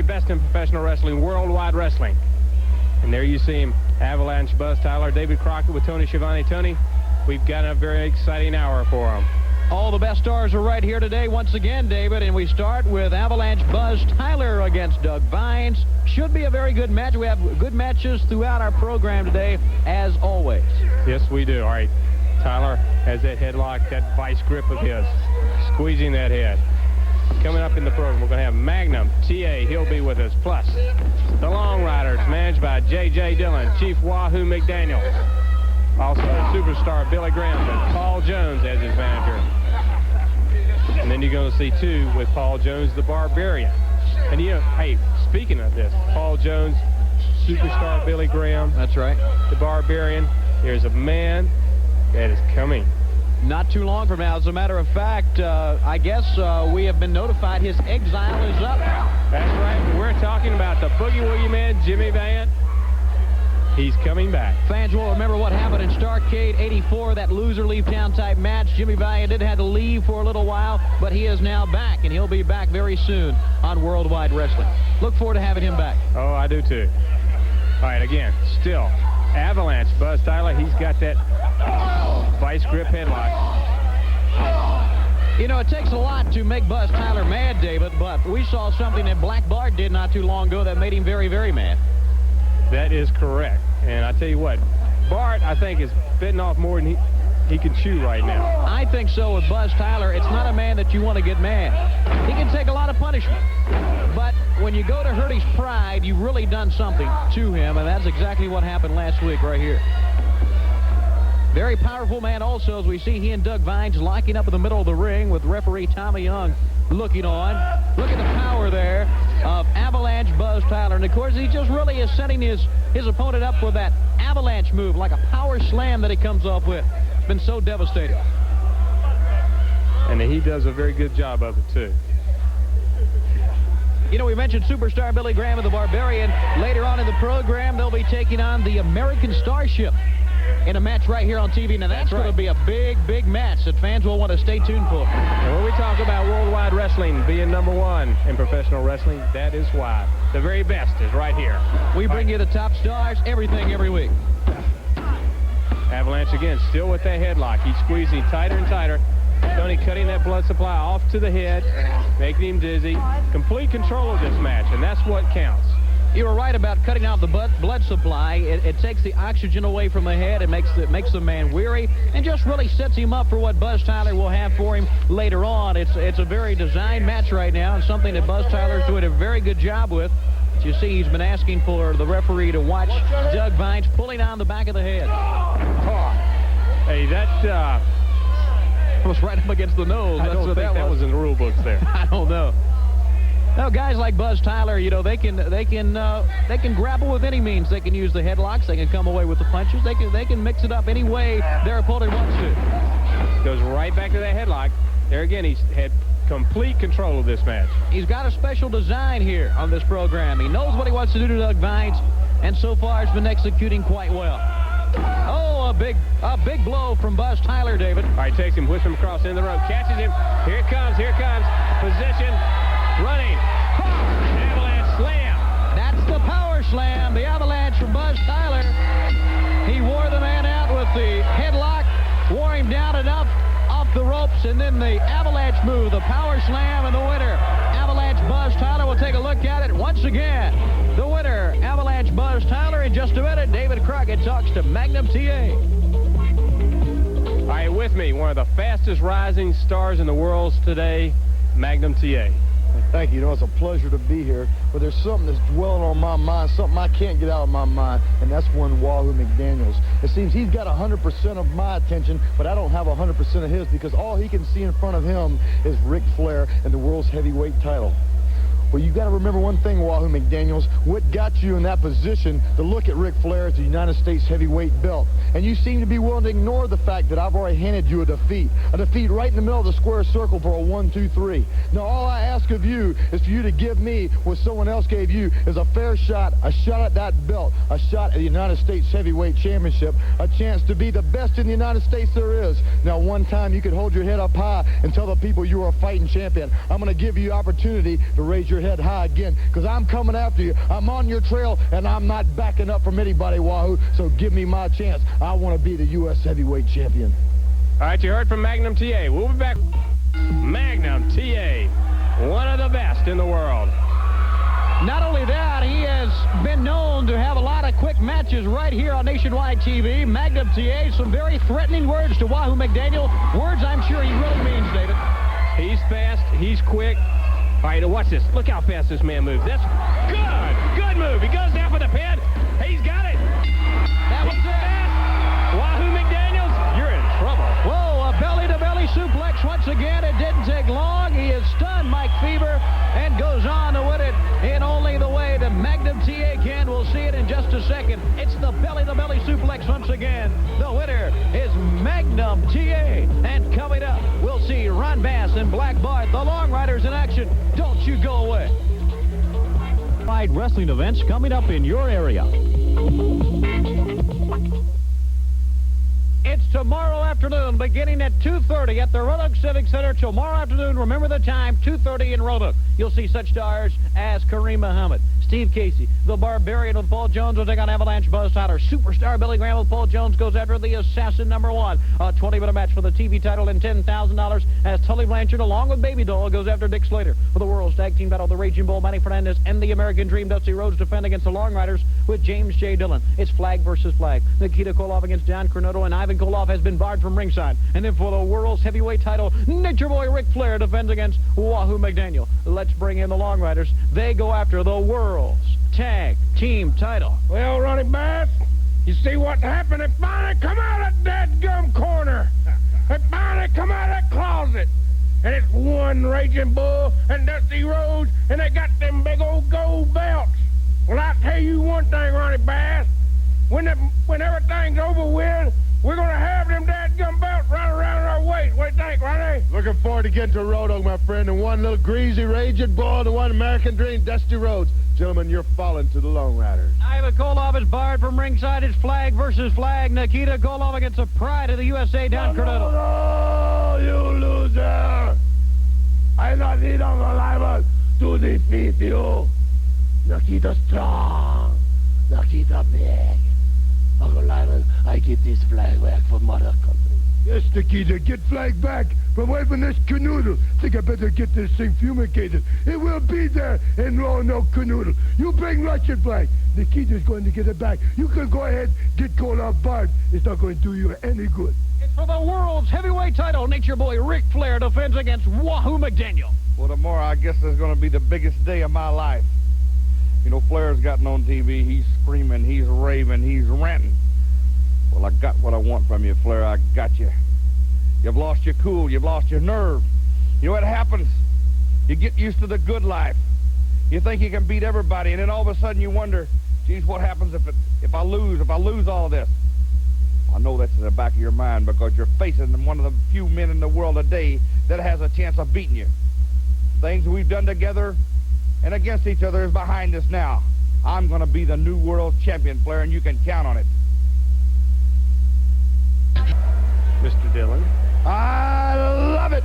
best in professional wrestling, Worldwide Wrestling. And there you see him, Avalanche Buzz Tyler, David Crockett with Tony Schiavone. Tony, we've got a very exciting hour for him. All the best stars are right here today once again, David, and we start with Avalanche Buzz Tyler against Doug Vines. Should be a very good match. We have good matches throughout our program today, as always. Yes, we do. All right, Tyler has that headlock, that vice grip of his, squeezing that head. Coming up in the program, we're going to have Magnum TA. He'll be with us. Plus, the Long Riders, managed by J.J. Dillon, Chief Wahoo McDaniel. Also, superstar Billy Graham and Paul Jones as his manager. And then you're going to see, too, with Paul Jones, the Barbarian. And, you know, hey, speaking of this, Paul Jones, superstar Billy Graham. That's right. The Barbarian. Here's a man that is coming. Not too long from now. As a matter of fact, I guess we have been notified his exile is up. That's right. We're talking about the Boogie Woogie Man, Jimmy Valiant. He's coming back. Fans will remember what happened in Starrcade 84, that loser leave town type match. Jimmy Valiant did have to leave for a little while, but he is now back, and he'll be back very soon on Worldwide Wrestling. Look forward to having him back. Oh, I do too. All right, again, still, Avalanche Buzz Tyler, he's got that vice grip headlock. You know, it takes a lot to make Buzz Tyler mad, David, but we saw something that Black Bart did not too long ago that made him very, very mad. That is correct. And I tell you what, Bart, I think, is bitten off more than he can chew right now. I think so with Buzz Tyler. It's not a man that you want to get mad. He can take a lot of punishment. But when you go to hurt his pride, you've really done something to him, and that's exactly what happened last week right here. Very powerful man also, as we see he and Doug Vines locking up in the middle of the ring with referee Tommy Young looking on. Look at the power there of Avalanche Buzz Tyler. And, of course, he just really is setting his opponent up for that avalanche move, like a power slam that he comes off with. It's been so devastating. And he does a very good job of it, too. You know, we mentioned superstar Billy Graham and the Barbarian. Later on in the program, they'll be taking on the American Starship in a match right here on TV. Now, that's going to be a big, big match that fans will want to stay tuned for. And when we talk about Worldwide Wrestling being #1 in professional wrestling, that is why. The very best is right here. We bring you the top stars, everything, every week. Avalanche, again, still with that headlock. He's squeezing tighter and tighter. Tony cutting that blood supply off to the head, making him dizzy. Complete control of this match, and that's what counts. You were right about cutting out the blood supply. It takes the oxygen away from the head. It makes the man weary and just really sets him up for what Buzz Tyler will have for him later on. It's a very designed match right now, and something that Buzz Tyler is doing a very good job with. As you see, he's been asking for the referee to watch Doug Vines pulling on the back of the head. Oh. Hey, that was right up against the nose. I don't think that was in the rule books there. I don't know. Now, guys like Buzz Tyler, you know, they can grapple with any means. They can use the headlocks. They can come away with the punches. They can mix it up any way their opponent wants to. Goes right back to that headlock. There again, he's had complete control of this match. He's got a special design here on this program. He knows what he wants to do to Doug Vines, and so far has been executing quite well. Oh, a big blow from Buzz Tyler, David. All right, takes him, whips him across in the rope, catches him. Here it comes. Position, running. Avalanche slam. That's the power slam. The avalanche from Buzz Tyler. He wore the man out with the headlock, wore him down enough off the ropes, and then the avalanche move, the power slam, and the winner, Avalanche Buzz Tyler. We'll take a look at it once again. The winner, Avalanche Buzz Tyler. In just a minute, David Crockett talks to Magnum TA. All right, with me, one of the fastest rising stars in the world today, Magnum TA. Thank you. You know, it's a pleasure to be here, but there's something that's dwelling on my mind, something I can't get out of my mind, and that's one Wahoo McDaniels. It seems he's got 100% of my attention, but I don't have 100% of his, because all he can see in front of him is Ric Flair and the world's heavyweight title. Well, you got to remember one thing, Wahoo McDaniels. What got you in that position to look at Ric Flair as the United States heavyweight belt? And you seem to be willing to ignore the fact that I've already handed you a defeat right in the middle of the square circle for a 1, 2, 3. Now, all I ask of you is for you to give me what someone else gave you is a fair shot, a shot at that belt, a shot at the United States Heavyweight Championship, a chance to be the best in the United States there is. Now, one time you could hold your head up high and tell the people you are a fighting champion. I'm going to give you opportunity to raise your your head high again, because I'm coming after you. I'm on your trail, and I'm not backing up from anybody, Wahoo, so give me my chance. I want to be the U.S. heavyweight champion. All right, you heard from Magnum TA. We'll be back. Magnum TA, one of the best in the world. Not only that, he has been known to have a lot of quick matches right here on Nationwide TV. Magnum TA, some very threatening words to Wahoo McDaniel. Words I'm sure he really means, David. He's fast. He's quick. All right, now watch this. Look how fast this man moves. That's good. Good move. He goes down for the pin. He's got it. That was fast. Wahoo McDaniels, you're in trouble. Whoa, a belly-to-belly suplex once again. It didn't take long. He has stunned Mike Fever and goes on to win it in only the way that Magnum TA can. We'll see it in just a second. It's the belly-to-belly suplex once again. The winner is Magnum TA. And coming up, we'll see Ron Bass and Black Bart, the Long Riders, in action. Don't you go away. Wrestling events coming up in your area. It's tomorrow afternoon, beginning at 2:30 at the Roanoke Civic Center. Tomorrow afternoon, remember the time, 2:30 in Roanoke. You'll see such stars as Kareem Muhammad, Steve Casey, the Barbarian with Paul Jones will take on Avalanche Buzz Tyler. Superstar Billy Graham with Paul Jones goes after the Assassin #1. A 20-minute match for the TV title and $10,000 as Tully Blanchard, along with Baby Doll, goes after Dick Slater for the World's Tag Team Battle. The Raging Bull, Manny Fernandez, and the American Dream, Dusty Rhodes, defend against the Long Riders with James J. Dillon. It's flag versus flag. Nikita Koloff against John Cornetto, and Ivan Koloff has been barred from ringside. And then for the World's Heavyweight title, Nature Boy Ric Flair defends against Wahoo McDaniel. Let's bring in the Long Riders. They go after the World's Tag Team title. Well, Ronnie Bass, you see what happened? They finally come out of that gum corner. They finally come out of that closet. And it's one Raging Bull and Dusty Rhodes, and they got them big old gold belts. Well, I'll tell you one thing, Ronnie Bass. When everything's over with, we're going to have them dadgum belts right around our waist. What do you think, Ronnie? Looking forward to getting to Roanoke, my friend, and one little greasy Raging Bull and one American Dream, Dusty Rhodes. Gentlemen, you're falling to the Long Riders. Ivan Koloff is barred from ringside. It's flag versus flag. Nikita Koloff against the pride of the USA, Don Cornetto. No, you loser! I'm not even alive to defeat you. Nikita strong. Nikita big. Uncle Lyman, I get this flag back for mother country. Yes, Nikita, get flag back from waving this canoodle. Think I better get this thing fumigated. It will be there in Roanoke canoodle. You bring Russian flag. Nikita's going to get it back. You can go ahead, get Koloff barred. It's not going to do you any good. It's for the World's Heavyweight title. Nature Boy Ric Flair defends against Wahoo McDaniel. Well, tomorrow I guess is going to be the biggest day of my life. You know, Flair's gotten on TV. He's screaming, he's raving, he's ranting. Well, I got what I want from you, Flair. I got you. You've lost your cool. You've lost your nerve. You know what happens? You get used to the good life. You think you can beat everybody, and then all of a sudden you wonder, geez, what happens if I lose all this? I know that's in the back of your mind because you're facing one of the few men in the world today that has a chance of beating you. Things we've done together and against each other is behind us now. I'm going to be the new world champion, Flair, and you can count on it. Mr. Dillon. I love it.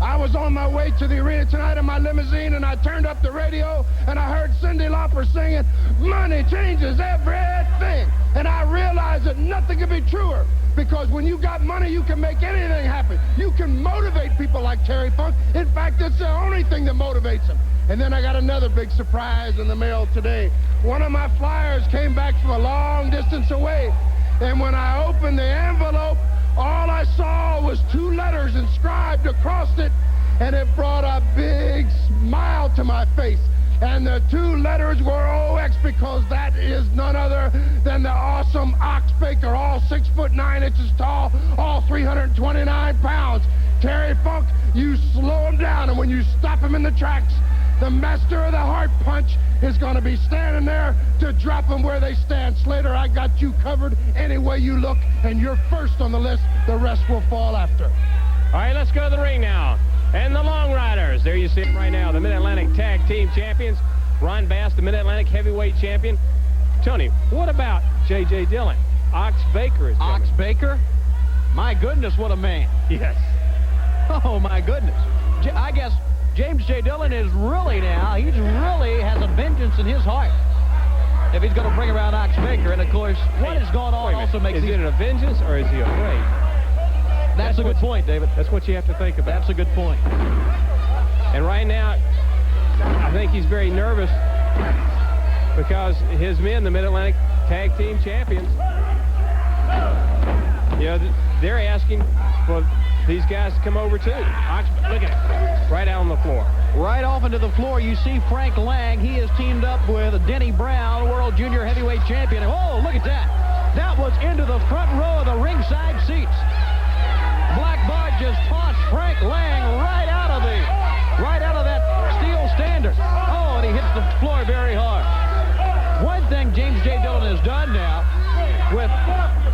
I was on my way to the arena tonight in my limousine, and I turned up the radio, and I heard Cyndi Lauper singing, "Money changes everything." And I realized that nothing could be truer, because when you got money, you can make anything happen. You can motivate people like Terry Funk. In fact, it's the only thing that motivates them. And then I got another big surprise in the mail today. One of my flyers came back from a long distance away, and when I opened the envelope, all I saw was 2 letters inscribed across it, and it brought a big smile to my face. And the 2 letters were OX, because that is none other than the awesome Ox Baker, all 6 foot 9 inches tall, all 329 pounds. Terry Funk, you slow him down, and when you stop him in the tracks, the master of the heart punch is going to be standing there to drop them where they stand. Slater, I got you covered any way you look, and you're first on the list. The rest will fall after. All right, let's go to the ring now. And the Long Riders. There you see them right now, the Mid-Atlantic Tag Team Champions. Ron Bass, the Mid-Atlantic Heavyweight Champion. Tony, what about J.J. Dillon? Ox Baker is coming. Ox Baker? My goodness, what a man. Yes. Oh, my goodness. I guess James J. Dillon is really now, he really has a vengeance in his heart if he's going to bring around Ox Baker. And, of course, what has gone on also makes Is it a vengeance or is he afraid? That's a good point, David. That's what you have to think about. That's a good point. And right now, I think he's very nervous because his men, the Mid-Atlantic Tag Team Champions, you know, they're asking for these guys to come over too. Look at it. Right out on the floor. Right off into the floor, you see Frank Lang. He is teamed up with Denny Brown, World Junior Heavyweight Champion. Oh, look at that. That was into the front row of the ringside seats. Black Bart just tossed Frank Lang right out of that steel standard. Oh, and he hits the floor very hard. One thing James J. Dillon has done now with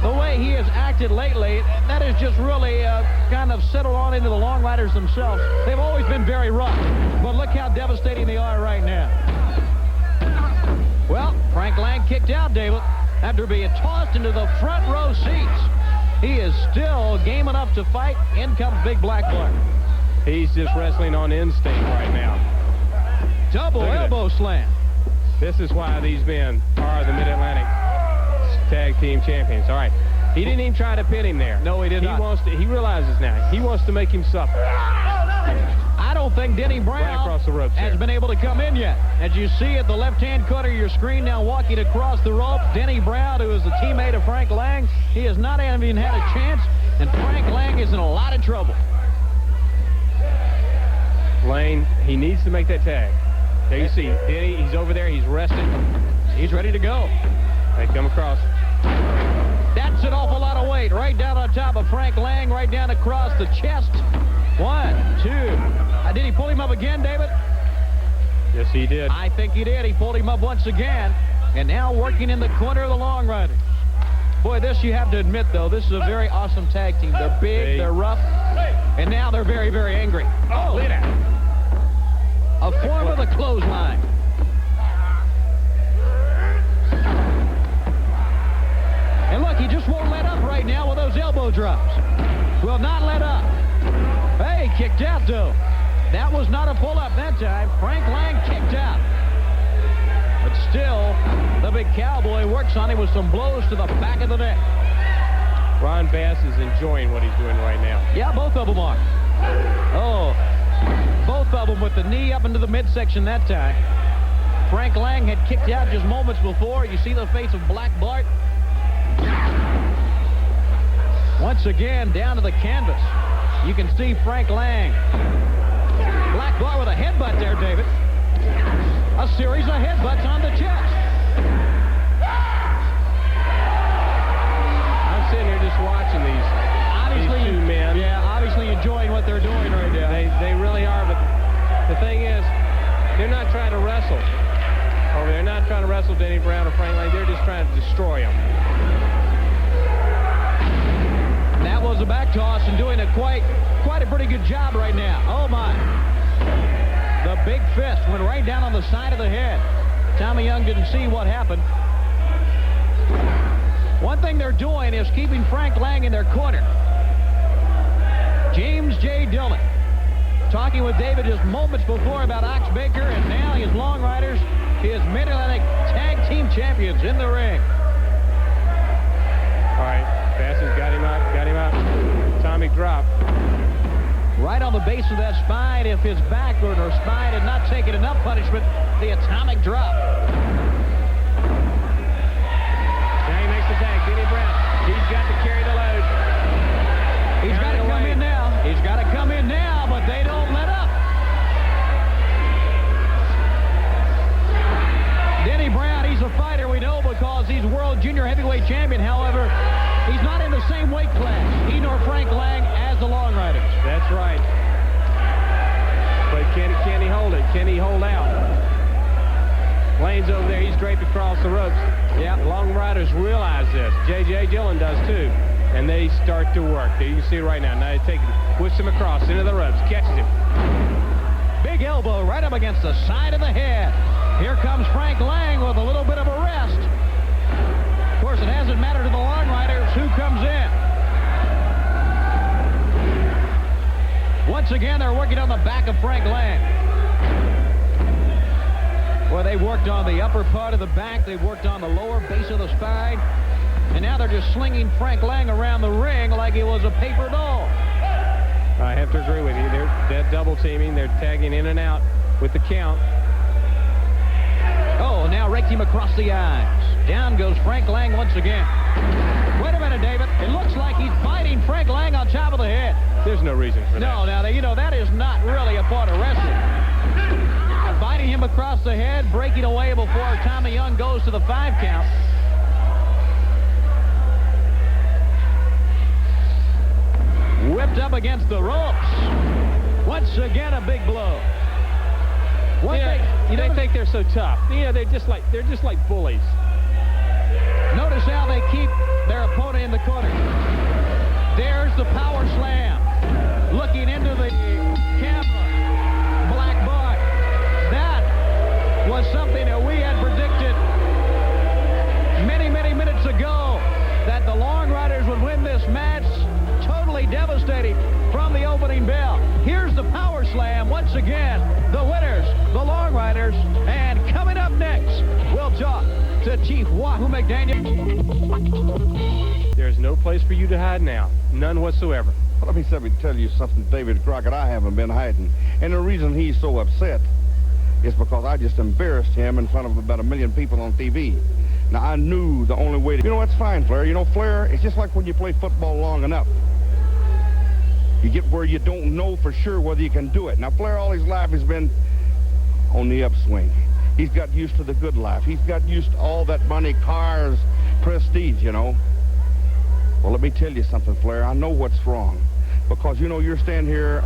the way he has acted lately, that is just really kind of settled on into the Long Riders themselves. They've always been very rough, but look how devastating they are right now. Well, Frank Lang kicked out, David, after being tossed into the front row seats. He is still game enough to fight. In comes Big Black Bart. He's just wrestling on instinct right now. Double elbow slam. This is why these men are the Mid-Atlantic Tag Team Champions. All right. He didn't even try to pin him there. No, he did not. He realizes now. He wants to make him suffer. I don't think Denny Brown right across the ropes has been able to come in yet. As you see at the left-hand corner of your screen now walking across the rope, Denny Brown, who is the teammate of Frank Lang, he has not even had a chance, and Frank Lang is in a lot of trouble. Lane, he needs to make that tag. There you see Denny, he's over there, he's resting. He's ready to go. They come across. That's an awful lot of weight right down on top of Frank Lang, right down across the chest. 1, 2. Did he pull him up again, David? Yes, he did. I think he did. He pulled him up once again. And now working in the corner of the Long Riders. Boy, this you have to admit, though, this is a very awesome tag team. They're big, they're rough, and now they're very, very angry. Oh, look at that. A form of the clothesline. And look, he just won't let up right now with those elbow drops. Will not let up. Hey, kicked out, though. That was not a pull-up that time. Frank Lang kicked out. But still, the big cowboy works on him with some blows to the back of the neck. Ron Bass is enjoying what he's doing right now. Yeah, both of them are. Oh, both of them with the knee up into the midsection that time. Frank Lang had kicked out just moments before. You see the face of Black Bart. Once again, down to the canvas. You can see Frank Lang. Black Bart with a headbutt there, David. A series of headbutts on the chest. I'm sitting here just watching these two men. Yeah, obviously enjoying what they're doing right now. They really are, but the thing is, they're not trying to wrestle. Oh, they're not trying to wrestle Denny Brown or Frank Lang. They're just trying to destroy him. That was a back toss and doing quite a pretty good job right now. Oh, my. The big fist went right down on the side of the head. Tommy Young didn't see what happened. One thing they're doing is keeping Frank Lang in their corner. James J. Dillon talking with David just moments before about Ox Baker, and now his Long Riders, his Mid-Atlantic Tag Team Champions in the ring. All right, Bass has got him out. Tommy drop. Right on the base of that spine. If his back or spine had not taken enough punishment, the atomic drop. Now he makes the tag. Denny Brown. He's got to carry the load. He's got to come in now. He's got to come in now, but they don't let up. Denny Brown, he's a fighter, we know, because he's World Junior Heavyweight Champion. However, he's not in the same weight class, he nor Frank Lang, as the Long Riders. That's right. But can he hold it? Can he hold out? Lane's over there. He's draped across the ropes. Yeah, the Long Riders realize this. J.J. Dillon does too. And they start to work. There you can see it right now. Now they take him, push him across into the ropes, catches him. Big elbow right up against the side of the head. Here comes Frank Lang with a little bit of a rest. Of course, it hasn't mattered to the Long Riders who comes in. Once Once again, they're working on the back of Frank Lang. Well, they worked on the upper part of the back. They worked on the lower base of the spine. And now they're just slinging Frank Lang around the ring like he was a paper doll. I have to agree with you. They're double teaming. They're tagging in and out with the count. Oh, now raked him across the eyes. Down goes Frank Lang once again. Wait a minute, David. It looks like he's biting Frank Lang on top of the head. There's no reason for that. No, now, you know, that is not really a part of wrestling. Biting him across the head, breaking away before Tommy Young goes to the 5 count. Whipped up against the ropes. Once again, a big blow. You don't think they're so tough. You know, they're just like bullies. Notice how they keep their opponent in the corner. There's the power slam. Looking into the camera. Black Bart. That was something that we had predicted many, many minutes ago, that the Long Riders would win this match. Totally devastating from the opening bell. Here's the power slam once again. The winners, the Long Riders. And coming up next, we'll talk to Chief Wahoo McDaniel. There's no place for you to hide now. None whatsoever. Well, let me tell you something, David Crockett. I haven't been hiding. And the reason he's so upset is because I just embarrassed him in front of about 1 million people on TV. Now, I knew the only way to... You know, that's fine, Flair. You know, Flair, it's just like when you play football long enough. You get where you don't know for sure whether you can do it. Now, Flair all his life has been on the upswing. He's got used to the good life. He's got used to all that money, cars, prestige, you know. Well, let me tell you something, Flair. I know what's wrong. Because, you know, you're standing here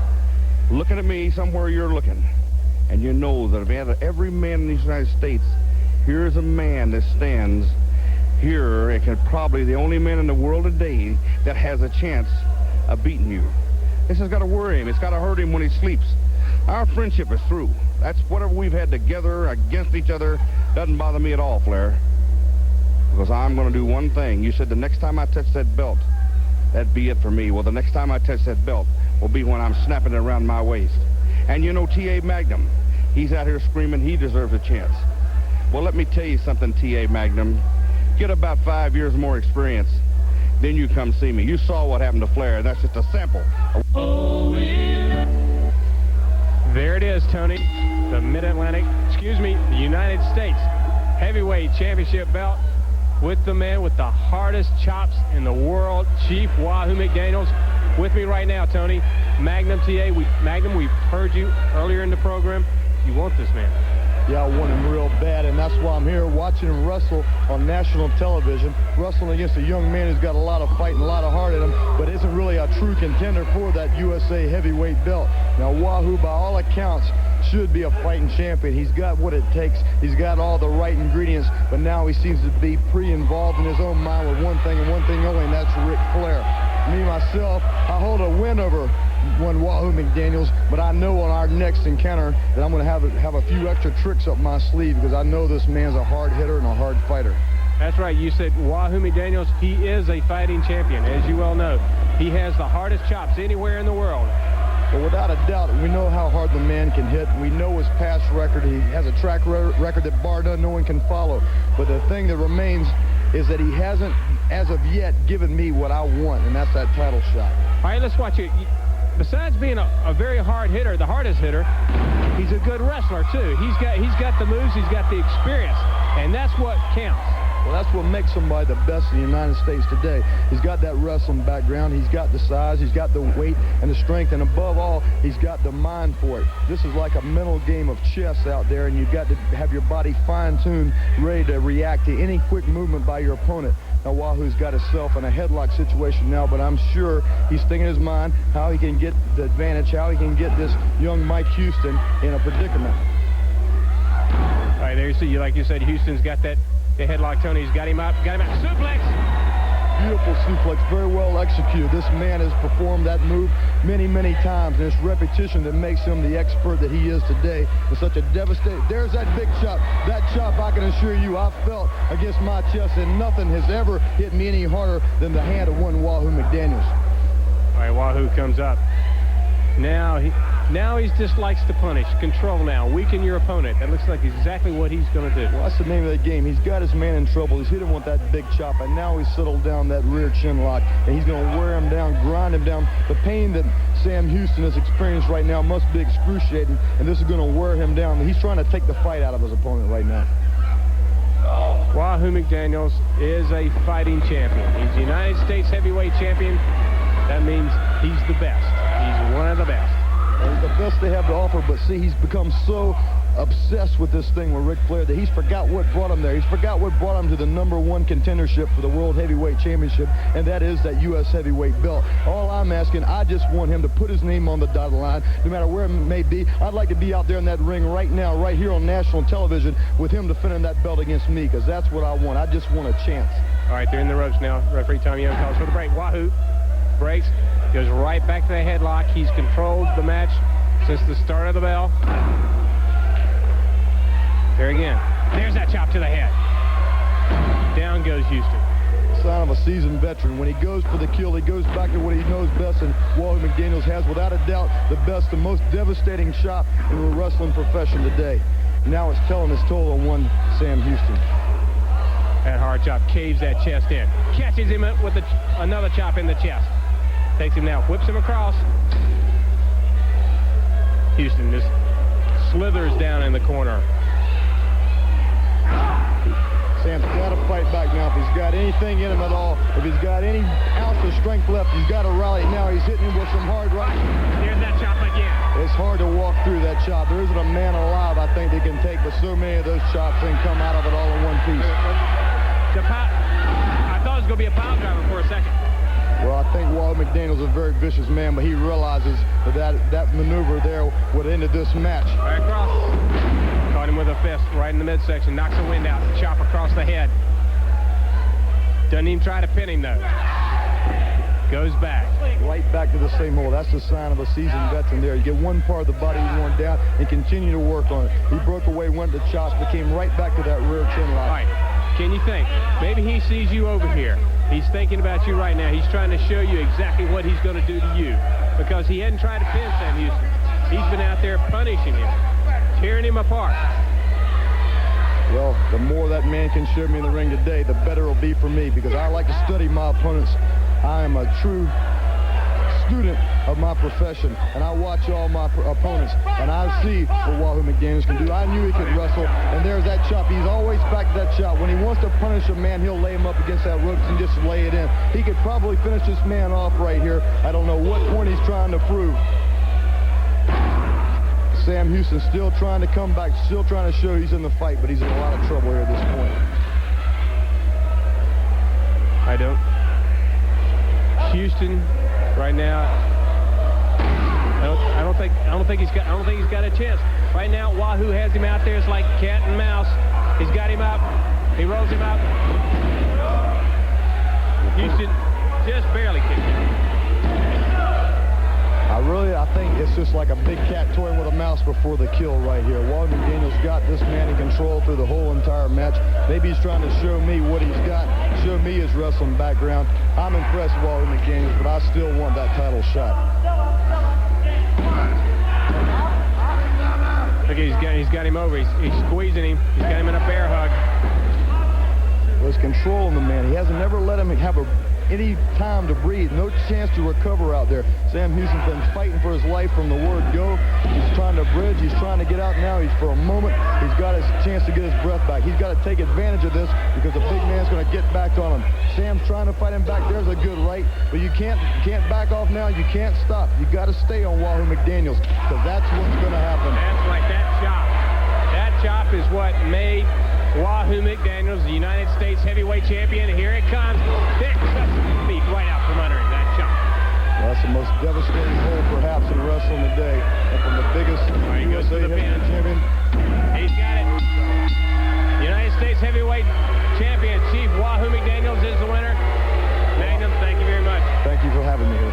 looking at me somewhere you're looking. And you know that of every man in the United States, here's a man that stands here. It can probably the only man in the world today that has a chance of beating you. This has got to worry him. It's got to hurt him when he sleeps. Our friendship is through. That's whatever we've had together against each other doesn't bother me at all, Flair. Because I'm going to do one thing. You said the next time I touch that belt, that'd be it for me. Well, the next time I touch that belt will be when I'm snapping it around my waist. And you know T.A. Magnum, he's out here screaming he deserves a chance. Well, let me tell you something, T.A. Magnum. Get about 5 years more experience. Then you come see me. You saw what happened to Flair. That's just a sample. Oh, yeah. There it is, Tony. The Mid-Atlantic, the United States Heavyweight Championship belt with the man with the hardest chops in the world, Chief Wahoo McDaniels. With me right now, Tony. Magnum T.A. Magnum, we've heard you earlier in the program. You want this man. Yeah, I want him real bad, and that's why I'm here watching him wrestle on national television, wrestling against a young man who's got a lot of fight and a lot of heart in him, but isn't really a true contender for that USA heavyweight belt. Now, Wahoo, by all accounts, should be a fighting champion. He's got what it takes. He's got all the right ingredients, but now he seems to be pre-involved in his own mind with one thing and one thing only, and that's Ric Flair. Me, myself, I hold a win over one Wahoo McDaniels, but I know on our next encounter that I'm going to have a few extra tricks up my sleeve because I know this man's a hard hitter and a hard fighter. That's right. You said Wahoo McDaniels, he is a fighting champion, as you well know. He has the hardest chops anywhere in the world. Well, without a doubt, we know how hard the man can hit. We know his past record. He has a track record that bar none, no one can follow. But the thing that remains is that he hasn't, as of yet, given me what I want, and that's that title shot. All right, let's watch it. Besides being a very hard hitter, the hardest hitter, he's a good wrestler, too. He's got the moves, he's got the experience, and that's what counts. Well, that's what makes somebody the best in the United States today. He's got that wrestling background, he's got the size, he's got the weight and the strength, and above all, he's got the mind for it. This is like a mental game of chess out there, and you've got to have your body fine-tuned, ready to react to any quick movement by your opponent. Now, Wahoo's got himself in a headlock situation now, but I'm sure he's thinking in his mind how he can get the advantage, how he can get this young Mike Houston in a predicament. All right, there you see, like you said, Houston's got that headlock. Tony's got him up, suplex. Beautiful suplex, very well executed. This man has performed that move many, many times, and it's repetition that makes him the expert that he is today. It's such a devastating... There's that big chop. That chop, I can assure you, I felt against my chest, and nothing has ever hit me any harder than the hand of one Wahoo McDaniels. All right, Wahoo comes up. Now he just likes to punish. Control now. Weaken your opponent. That looks like exactly what he's going to do. Well, that's the name of the game. He's got his man in trouble. He's hit him with that big chop, and now he's settled down that rear chin lock, and he's going to wear him down, grind him down. The pain that Sam Houston has experienced right now must be excruciating, and this is going to wear him down. He's trying to take the fight out of his opponent right now. Wahoo McDaniels is a fighting champion. He's the United States heavyweight champion. That means he's the best. He's one of the best. He's the best they have to offer, but see, he's become so obsessed with this thing with Ric Flair that he's forgot what brought him there. He's forgot what brought him to the #1 contendership for the World Heavyweight Championship, and that is that U.S. heavyweight belt. All I'm asking, I just want him to put his name on the dotted line, no matter where it may be. I'd like to be out there in that ring right now, right here on national television, with him defending that belt against me, because that's what I want. I just want a chance. All right, they're in the ropes now. Referee Tommy Young calls for the break. Wahoo breaks, goes right back to the headlock. He's controlled the match since the start of the bell. There again. There's that chop to the head. Down goes Houston. Sign of a seasoned veteran. When he goes for the kill, he goes back to what he knows best, and Wahoo McDaniels has, without a doubt, the best, the most devastating shot in the wrestling profession today. Now it's telling its toll on one Sam Houston. That hard chop caves that chest in. Catches him with another chop in the chest. Takes him now, whips him across. Houston just slithers down in the corner. Sam's got to fight back now. If he's got anything in him at all, if he's got any ounce of strength left, he's got to rally. Now he's hitting him with some hard right. There's that chop again. It's hard to walk through that chop. There isn't a man alive, I think, that can take, but so many of those chops can come out of it all in one piece. I thought it was going to be a pile driver for a second. Well, I think Wahoo McDaniel's a very vicious man, but he realizes that maneuver there would have ended this match. Right across. Caught him with a fist right in the midsection. Knocks the wind out. Chop across the head. Doesn't even try to pin him, though. Goes back. Right back to the same hole. That's the sign of a seasoned veteran there. You get one part of the body worn down and continue to work on it. He broke away, went to chops, but came right back to that rear chin lock. All right. Can you think? Maybe he sees you over here. He's thinking about you right now. He's trying to show you exactly what he's going to do to you, because he hadn't tried to pin Sam Houston. He's been out there punishing him, tearing him apart. Well, the more that man can show me in the ring today, the better it'll be for me, because I like to study my opponents. I am a true student of my profession, and I watch all my opponents, and I see what Wahoo McDaniels can do. I knew he could wrestle, and there's that chop. He's always back to that chop. When he wants to punish a man, he'll lay him up against that ropes and just lay it in. He could probably finish this man off right here. I don't know what point he's trying to prove. Sam Houston still trying to come back, still trying to show he's in the fight, but he's in a lot of trouble here at this point. I don't. Houston, right now, I don't think he's got a chance. Right now, Wahoo has him out there. It's like cat and mouse. He's got him up. He rolls him up. Houston just barely kicked him. I think it's just like a big cat toying with a mouse before the kill right here. Wahoo McDaniels got this man in control through the whole entire match. Maybe he's trying to show me what he's got, show me his wrestling background. I'm impressed with Wahoo McDaniels, but I still want that title shot. Look, he's got him over. He's squeezing him. He's got him in a bear hug. Well, he's controlling the man. He hasn't never let him have any time to breathe, no chance to recover out there. Sam Houston's been fighting for his life from the word go. He's trying to bridge. He's trying to get out now. He's, for a moment, he's got his chance to get his breath back. He's got to take advantage of this, because the big man's going to get back on him. Sam's trying to fight him back. There's a good right, but you can't back off now. You can't stop. You got to stay on Wahoo McDaniels, because that's what's going to happen. That's like that chop. That chop is what made Wahoo McDaniels the United States heavyweight champion. Here it comes. Thick feet right out from under him. That chop. Well, that's the most devastating hole perhaps in wrestling today. And from the biggest USA heavyweight champion. He's got it. United States heavyweight champion Chief Wahoo McDaniels is the winner. Magnum, thank you very much. Thank you for having me here.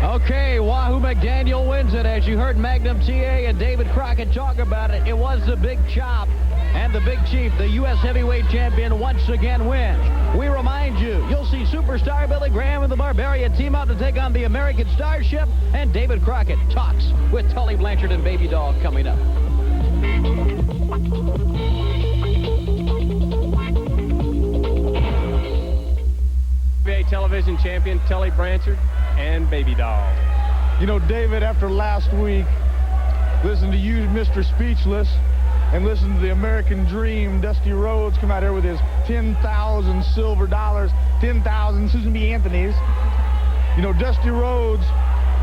Okay, Wahoo McDaniel wins it. As you heard Magnum TA and David Crockett talk about it, it was the big chop, and the Big Chief, the U.S. heavyweight champion, once again wins. We remind you, you'll see Superstar Billy Graham and the Barbarian team out to take on the American Starship, and David Crockett talks with Tully Blanchard and Baby Doll coming up. NWA television champion Tully Blanchard and Baby Doll. You know, David, after last week, listen to you, Mr. Speechless, and listen to the American Dream, Dusty Rhodes, come out here with his 10,000 silver dollars, 10,000 Susan B. Anthony's. You know, Dusty Rhodes,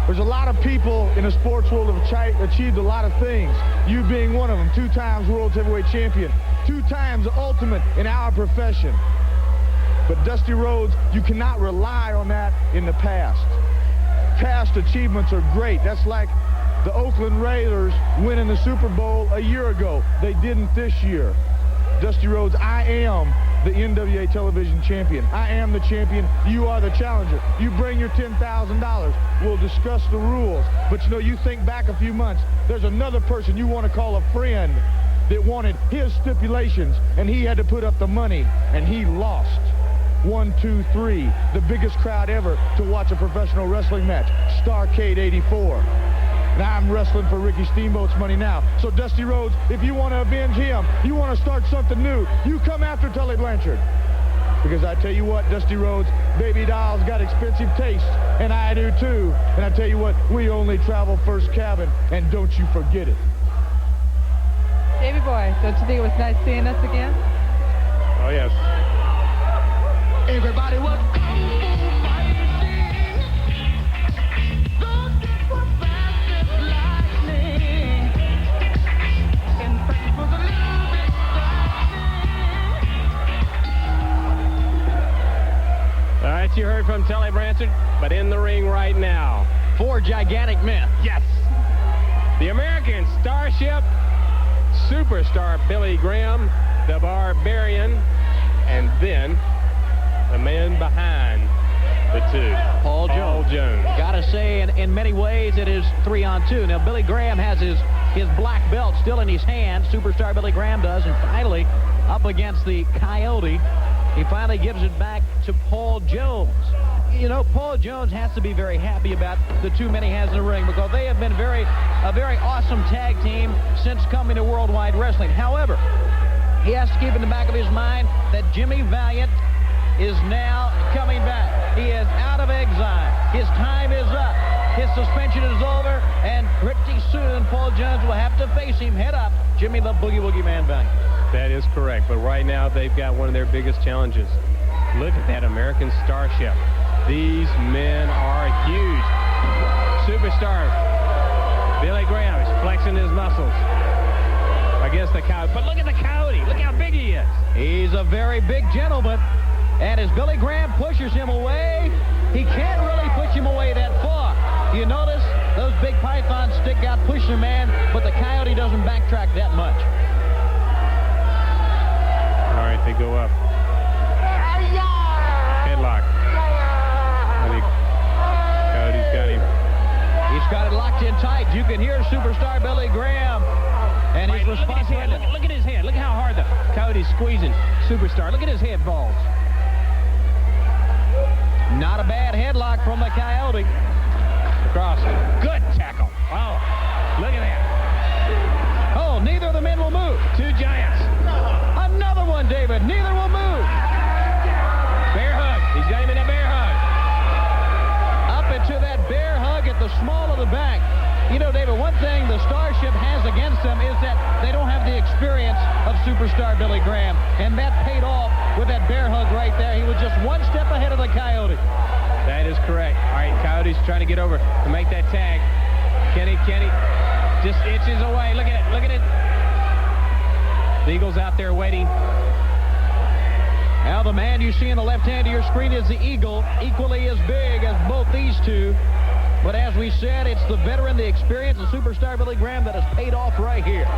there's a lot of people in the sports world who have achieved a lot of things. You being one of them, 2 times world heavyweight champion, 2 times ultimate in our profession. But Dusty Rhodes, you cannot rely on that in the past. Past achievements are great. That's like the Oakland Raiders winning the Super Bowl a year ago. They didn't this year. Dusty Rhodes, I am the NWA television champion. I am the champion. You are the challenger. You bring your $10,000. We'll discuss the rules. But you know, you think back a few months, there's another person you want to call a friend that wanted his stipulations, and he had to put up the money, and he lost. 1, 2, 3, the biggest crowd ever to watch a professional wrestling match, Starrcade 84. And I'm wrestling for Ricky Steamboat's money now. So Dusty Rhodes, if you want to avenge him, you want to start something new, you come after Tully Blanchard. Because I tell you what, Dusty Rhodes, Baby Doll's got expensive taste, and I do too. And I tell you what, we only travel first cabin, and don't you forget it. Davey boy, don't you think it was nice seeing us again? Oh, yes. Everybody was All right, you heard from Tully Blanchard, but in the ring right now, 4 gigantic men. yes, the American Starship, Superstar Billy Graham, the Barbarian, and then the man behind the 2, Paul Jones. Gotta say, in many ways, it is 3-on-2. Now, Billy Graham has his black belt still in his hand. Superstar Billy Graham does. And finally, up against the Coyote, he finally gives it back to Paul Jones. You know, Paul Jones has to be very happy about the 2 men he has in the ring, because they have been a very awesome tag team since coming to Worldwide Wrestling. However, he has to keep in the back of his mind that Jimmy Valiant is now coming back. He is out of exile. His time is up. His suspension is over, and pretty soon Paul Jones will have to face him head up, Jimmy the Boogie Woogie Man Valiant. That is correct, but right now they've got one of their biggest challenges. Look at that American Starship. These men are huge. Superstar Billy Graham is flexing his muscles against the Coyote. But look at the Coyote. Look how big he is. He's a very big gentleman. And as Billy Graham pushes him away, he can't really push him away that far. You notice those big pythons stick out pushing a man, but the Coyote doesn't backtrack that much. All right, they go up. Headlock. I think Coyote's got him. He's got it locked in tight. You can hear Superstar Billy Graham. And his Look at his head. Look at his head. Look how hard the Coyote's squeezing Superstar. Look at his head balls. Not a bad headlock from the Coyote. Across. Good tackle. Oh, look at that. Oh, neither of the men will move. 2 giants. Another one, David. Neither will move. Bear hug. He's got him in a bear hug. Up into that bear hug at the small of the back. You know, David, one thing the Starship has against them is that they don't have the experience of Superstar Billy Graham. And that paid off with that bear hug right there. He was just 1 step ahead of the Coyote. That is correct. All right, Coyote's trying to get over to make that tag. Kenny just inches away. Look at it. Look at it. The Eagle's out there waiting. Now the man you see in the left hand of your screen is the Eagle, equally as big as both these two. But as we said, it's the veteran, the experience, the Superstar Billy Graham that has paid off right here.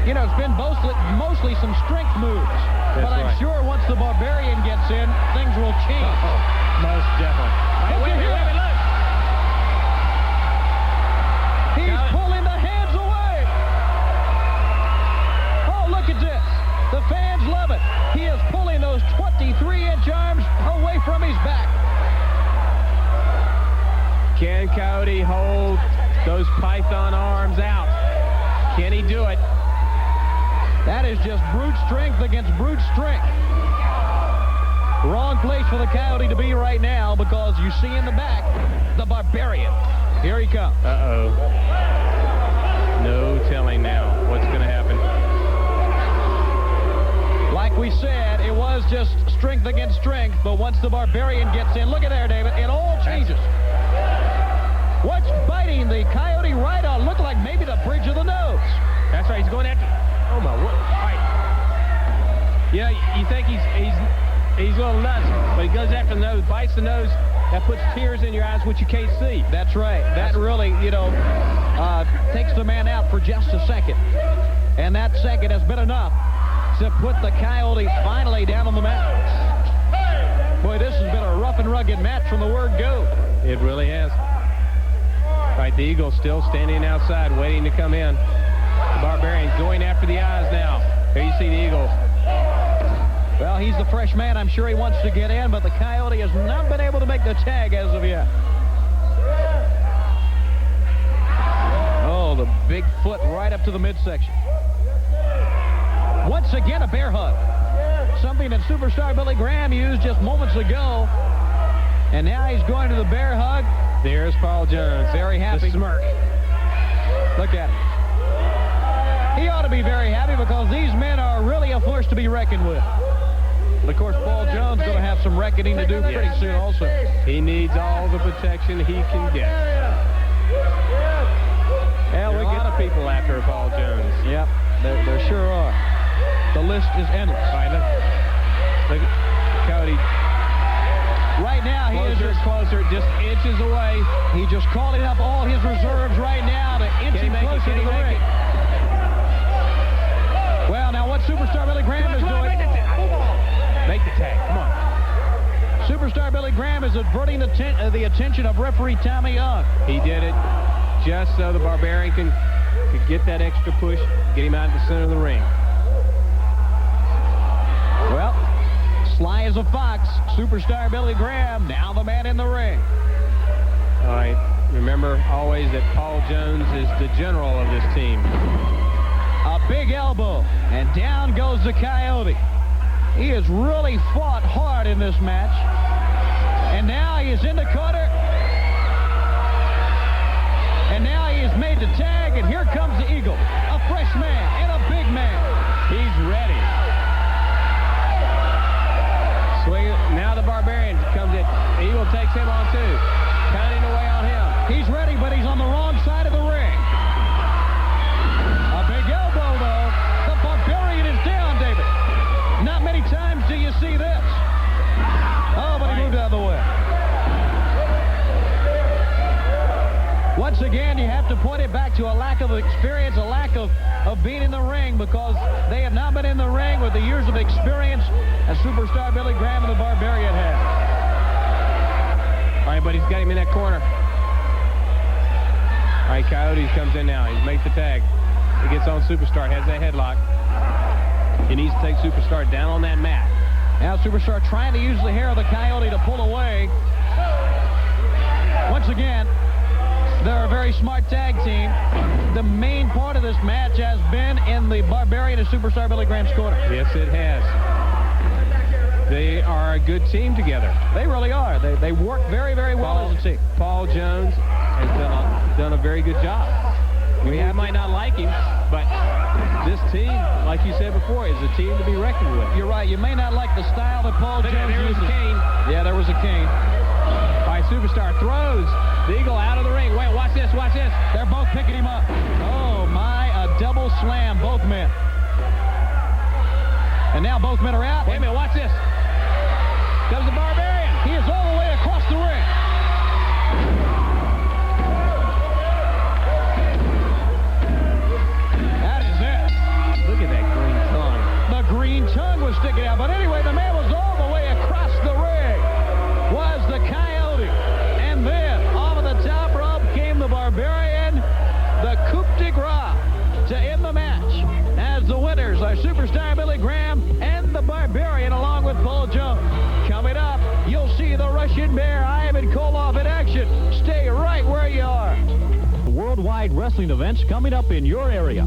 You know, it's been mostly some strength moves. But I'm sure once the Barbarian gets in, things will change. Most definitely. Hey, wait a minute, look. He's pulling the hands away. Oh, 53-inch arms away from his back. Can Coyote hold those python arms out? Can he do it? That is just brute strength against brute strength. Wrong place for the Coyote to be right now, because you see in the back the Barbarian. Here he comes. Uh-oh. No telling now what's going to happen. Like we said, it was just strength against strength, but once the Barbarian gets in, look at there, David, it all changes. What's biting the Coyote right on? Looked like maybe the bridge of the nose. That's right. He's going after. Oh my! What? All right. Yeah, you think he's a little nuts, but he goes after the nose, bites the nose. That puts tears in your eyes, which you can't see. That's right. That really, takes the man out for just a second, and that second has been enough to put the Coyote finally down on the mat. Boy, this has been a rough and rugged match from the word go. It really has. Right, the Eagle still standing outside, waiting to come in. The Barbarian going after the eyes now. Here you see the Eagle. Well, he's the fresh man. I'm sure he wants to get in, but the Coyote has not been able to make the tag as of yet. Oh, the big foot right up to the midsection. Once again, a bear hug. Something that Superstar Billy Graham used just moments ago. And now he's going to the bear hug. There's Paul Jones. Very happy. The smirk. Look at him. He ought to be very happy, because these men are really a force to be reckoned with. But of course, Paul Jones is going to have some reckoning to do pretty soon also. He needs all the protection he can get. Yeah, There are a lot of people after Paul Jones. Yep, there sure are. The list is endless. Right, look at Cody. Right now, he is closer, just inches away. He's just calling up all his reserves right now to inch him closer to the ring. Well, now what Superstar Billy Graham is doing... Make the tag. Come on. Superstar Billy Graham is averting the attention of referee Tommy Young. He did it just so the Barbarian could get that extra push, get him out of the center of the ring. Well, sly as a fox, Superstar Billy Graham, now the man in the ring. All right. Remember always that Paul Jones is the general of this team. A big elbow, and down goes the Coyote. He has really fought hard in this match. And now he is in the corner. And now he has made the tag, and here comes the Eagle. A fresh man and a big man. He's ready. Swing it. Now the Barbarian comes in. The Eagle takes him on too. Counting away on him. He's ready, but he's on the wrong side of the ring. A big elbow, though. The Barbarian is down, David. Not many times do you see this. Oh, but he moved out of the way. Once again, you have to point it back to a lack of experience, a lack of being in the ring, because they have not been in the ring with the years of experience as Superstar Billy Graham and the Barbarian have. All right, but he's got him in that corner. All right, Coyote comes in now. He's made the tag. He gets on Superstar, has that headlock. He needs to take Superstar down on that mat. Now Superstar trying to use the hair of the Coyote to pull away. Once again, they're a very smart tag team. The main part of this match has been in the Barbarian and Superstar Billy Graham's corner. Yes, it has. They are a good team together. They really are. They work very, very well as a team. Paul Jones has done a very good job. We might not like him, but this team, like you said before, is a team to be reckoned with. You're right. You may not like the style that Paul Jones there uses. was a cane. Yeah, there was a cane. All right, Superstar throws the Eagle out of the ring. Wait, watch this, watch this. They're both picking him up. Oh, my, a double slam, both men. And now both men are out. Wait a minute, watch this. Comes the Barbarian. He is all the way across the ring. That is it. Look at that green tongue. The green tongue was sticking out. But anyway, the man was all the way across the ring. Was the Coyote. And then, off of the top rope came the Barbarian. The coup de grace to end the match. As the winners are Superstar Billy Graham and the Barbarian, along with Paul Jones. Coming up, you'll see the Russian Bear, Ivan Koloff, in action. Stay right where you are. Worldwide wrestling events coming up in your area.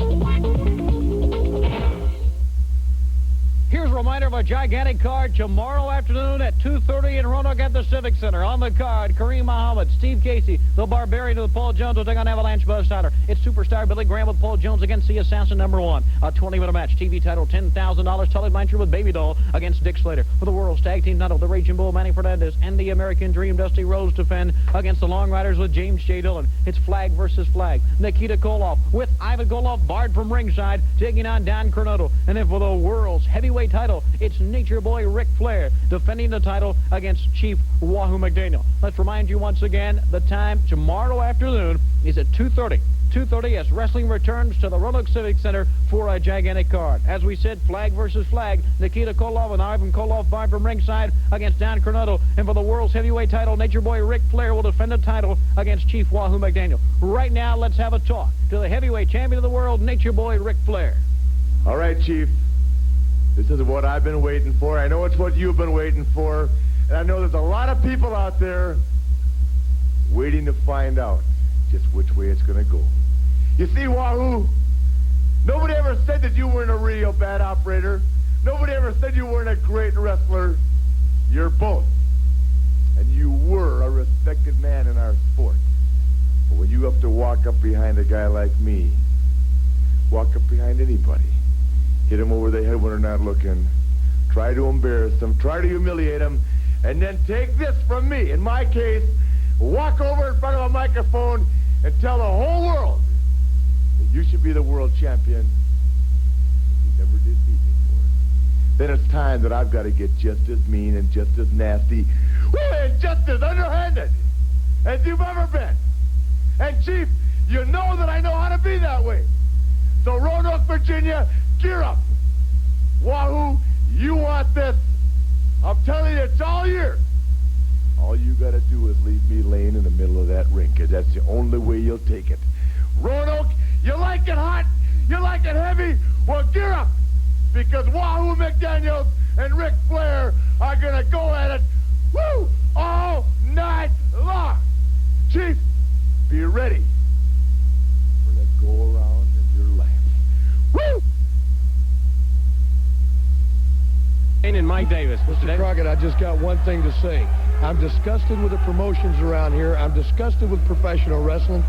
Here's a reminder of a gigantic card tomorrow afternoon at 2:30 in Roanoke at the Civic Center. On the card, Kareem Muhammad, Steve Casey, the Barbarian with Paul Jones will take on Avalanche Buzz Tyler. It's superstar Billy Graham with Paul Jones against the Assassin #1. A 20-minute match. TV title, $10,000. Tully Blanchard with Baby Doll against Dick Slater. For the World's Tag Team title, the Raging Bull, Manny Fernandez, and the American Dream, Dusty Rhodes, defend against the Long Riders with James J. Dillon. It's flag versus flag. Nikita Koloff with Ivan Koloff, barred from ringside, taking on Don Coronado. And then for the World's Heavyweight title, it's Nature Boy Ric Flair defending the title against Chief Wahoo McDaniel. Let's remind you once again, the time tomorrow afternoon is at 2:30. 2:30 as wrestling returns to the Roanoke Civic Center for a gigantic card. As we said, flag versus flag. Nikita Koloff and Ivan Koloff barred from ringside against Don Coronado. And for the World's Heavyweight title, Nature Boy Ric Flair will defend the title against Chief Wahoo McDaniel. Right now, let's have a talk to the heavyweight champion of the world, Nature Boy Ric Flair. All right, Chief. This is what I've been waiting for. I know it's what you've been waiting for. And I know there's a lot of people out there waiting to find out just which way it's going to go. You see, Wahoo, nobody ever said that you weren't a real bad operator. Nobody ever said you weren't a great wrestler. You're both. And you were a respected man in our sport. But when you have to walk up behind a guy like me, walk up behind anybody, hit him over the head when they're not looking, try to embarrass them, try to humiliate them, and then take this from me. In my case, walk over in front of a microphone and tell the whole world that you should be the world champion. You never did beat me for it. Then it's time that I've got to get just as mean and just as nasty, and just as underhanded as you've ever been. And Chief, you know that I know how to be that way. So Roanoke, Virginia, gear up. Wahoo, you want this. I'm telling you, it's all yours. All you got to do is leave me laying in the middle of that ring, because that's the only way you'll take it. Roanoke, you like it hot? You like it heavy? Well, gear up, because Wahoo McDaniels and Ric Flair are going to go at it, woo, all night long. Chief, be ready for the go-around of your life. Woo! And Mike Davis. Mr. Crockett, I just got one thing to say. I'm disgusted with the promotions around here. I'm disgusted with professional wrestling.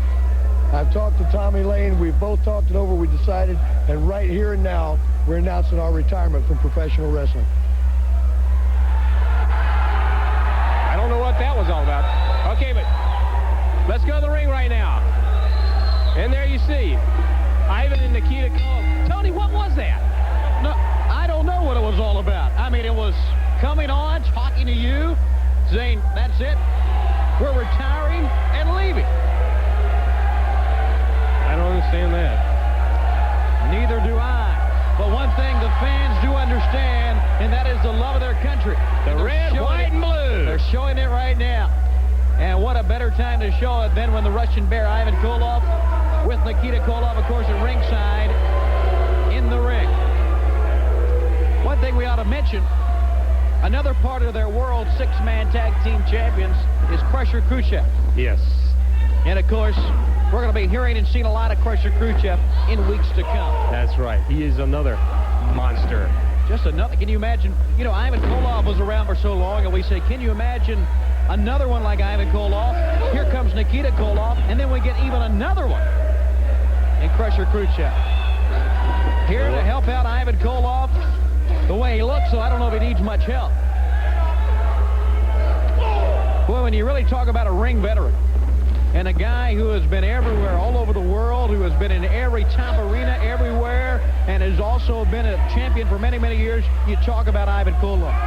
I've talked to Tommy Lane. We've both talked it over. We decided, and right here and now, we're announcing our retirement from professional wrestling. I don't know what that was all about. Okay, but let's go to the ring right now. And there you see Ivan and Nikita Koloff. Tony, what was that? No, I don't know what it was all about. I mean, it was coming on, talking to you, saying, that's it, we're retiring and leaving. I don't understand that. Neither do I. But one thing the fans do understand, and that is the love of their country. The red, white, and blue. They're showing it right now. And what a better time to show it than when the Russian Bear, Ivan Koloff, with Nikita Koloff, of course, at ringside in the ring. One thing we ought to mention, another part of their world six-man tag team champions is Crusher Khrushchev. Yes. And, of course, we're going to be hearing and seeing a lot of Crusher Khrushchev in weeks to come. That's right. He is another monster. Just another. Can you imagine? You know, Ivan Koloff was around for so long, and we say, can you imagine another one like Ivan Koloff? Here comes Nikita Koloff, and then we get even another one in Crusher Khrushchev. Here to help out Ivan Koloff the way he looks, so I don't know if he needs much help. Boy, when you really talk about a ring veteran, and a guy who has been everywhere, all over the world, who has been in every top arena everywhere, and has also been a champion for many, many years, you talk about Ivan Koloff.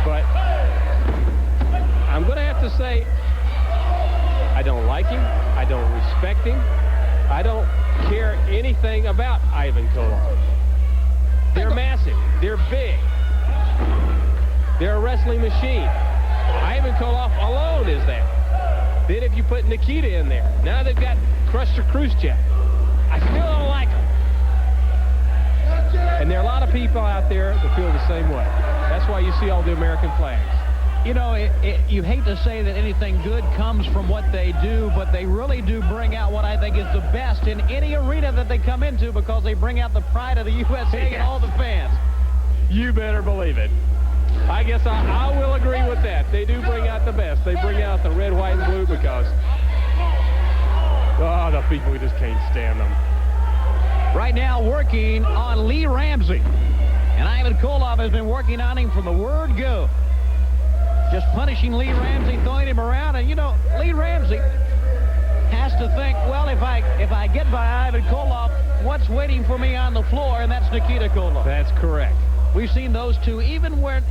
But I'm going to have to say, I don't like him. I don't respect him. I don't care anything about Ivan Koloff. They're massive. They're big. They're a wrestling machine. Ivan Koloff alone is that. Then if you put Nikita in there, now they've got Crusher Khrushchev. I still don't like him. And there are a lot of people out there that feel the same way. That's why you see all the American flags. You know, you hate to say that anything good comes from what they do, but they really do bring out what I think is the best in any arena that they come into, because they bring out the pride of the USA and all the fans. You better believe it. I guess I will agree with that. They do bring out the best. They bring out the red, white, and blue because, oh, the people, we just can't stand them. Right now working on Lee Ramsey. And Ivan Koloff has been working on him from the word go. Just punishing Lee Ramsey, throwing him around. And, you know, Lee Ramsey has to think, well, if I get by Ivan Koloff, what's waiting for me on the floor? And that's Nikita Koloff. That's correct. We've seen those two, even when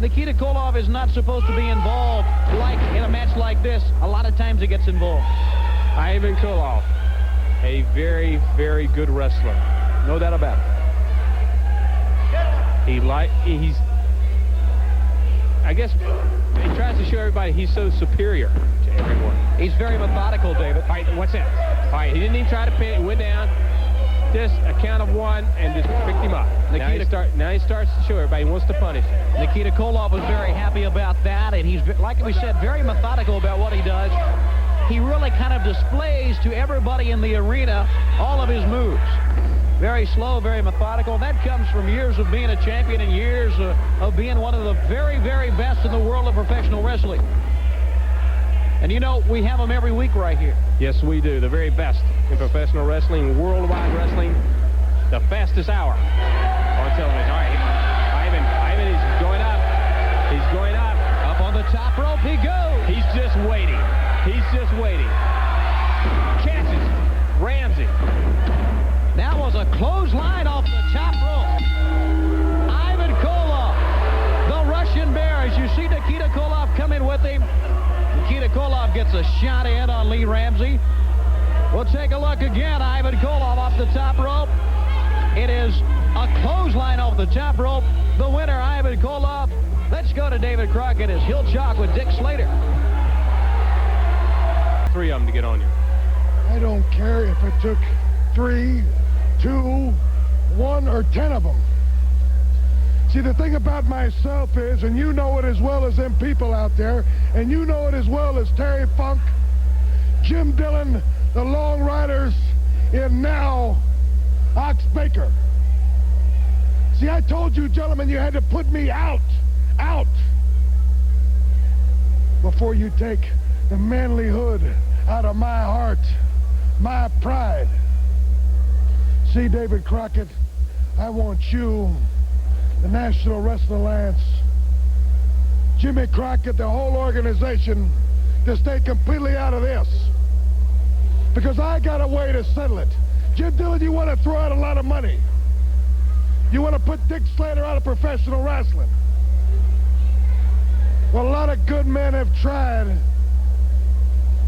Nikita Koloff is not supposed to be involved, like in a match like this, a lot of times he gets involved. Ivan Koloff, a very, very good wrestler. No doubt about it. He's I guess he tries to show everybody he's so superior to everyone. He's very methodical, David. All right, what's that? All right, he didn't even try to pin it. He went down, just a count of one, and just picked him up. Now he starts to show everybody he wants to punish him. Nikita Koloff was very happy about that, and he's, like we said, very methodical about what he does. He really kind of displays to everybody in the arena all of his moves. Very slow, very methodical. That comes from years of being a champion and years of being one of the very, very best in the world of professional wrestling. And, you know, we have them every week right here. Yes, we do. The very best in professional wrestling, worldwide wrestling, the fastest hour on television. All right, Ivan is going up. He's going up. Up on the top rope he goes. He's just waiting. He's just waiting. Catches Ramsey. That was a clothesline off the top rope. Ivan Koloff, the Russian Bear. As you see Nikita Koloff come in with him, Nikita Koloff gets a shot in on Lee Ramsey. We'll take a look again. Ivan Koloff off the top rope. It is a clothesline off the top rope. The winner, Ivan Koloff. Let's go to David Crockett as he'll chalk with Dick Slater. 3 of them to get on you. I don't care if it took 3, 2, 1, or 10 of them. See, the thing about myself is, and you know it as well as them people out there, and you know it as well as Terry Funk, Jim Dillon, the Long Riders, and now Ox Baker. See, I told you, gentlemen, you had to put me out, before you take the manlyhood out of my heart, my pride. See, David Crockett, I want you, the National Wrestling Alliance, Jimmy Crockett, the whole organization, to stay completely out of this. Because I got a way to settle it. Jim Dillon, you want to throw out a lot of money. You want to put Dick Slater out of professional wrestling. Well, a lot of good men have tried.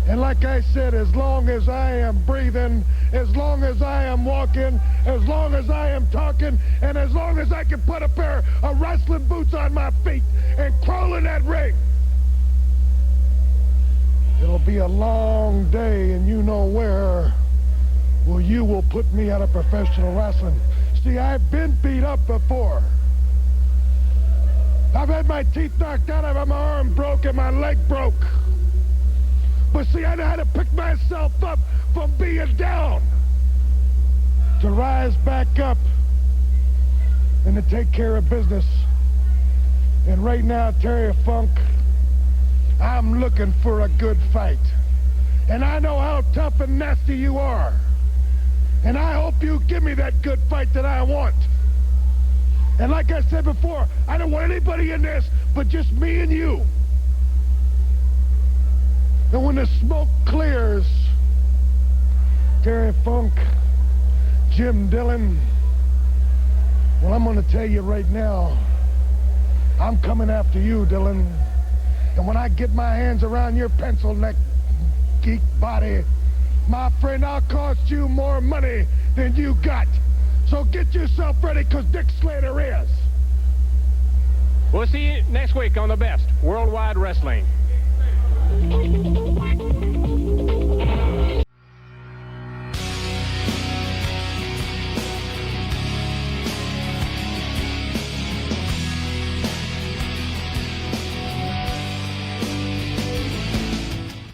And like I said, as long as I am breathing, as long as I am walking, as long as I am talking, and as long as I can put a pair of wrestling boots on my feet and crawl in that ring, it'll be a long day, and you know where. Well, you will put me out of professional wrestling. See, I've been beat up before. I've had my teeth knocked out, I've had my arm broke and my leg broke. But see, I know how to pick myself up from being down, to rise back up and to take care of business. And right now, Terry Funk, I'm looking for a good fight. And I know how tough and nasty you are. And I hope you give me that good fight that I want. And like I said before, I don't want anybody in this but just me and you. And when the smoke clears, Terry Funk, Jim Dillon, well, I'm going to tell you right now, I'm coming after you, Dillon. And when I get my hands around your pencil neck geek body, my friend, I'll cost you more money than you got. So get yourself ready, because Dick Slater is. We'll see you next week on the best Worldwide Wrestling.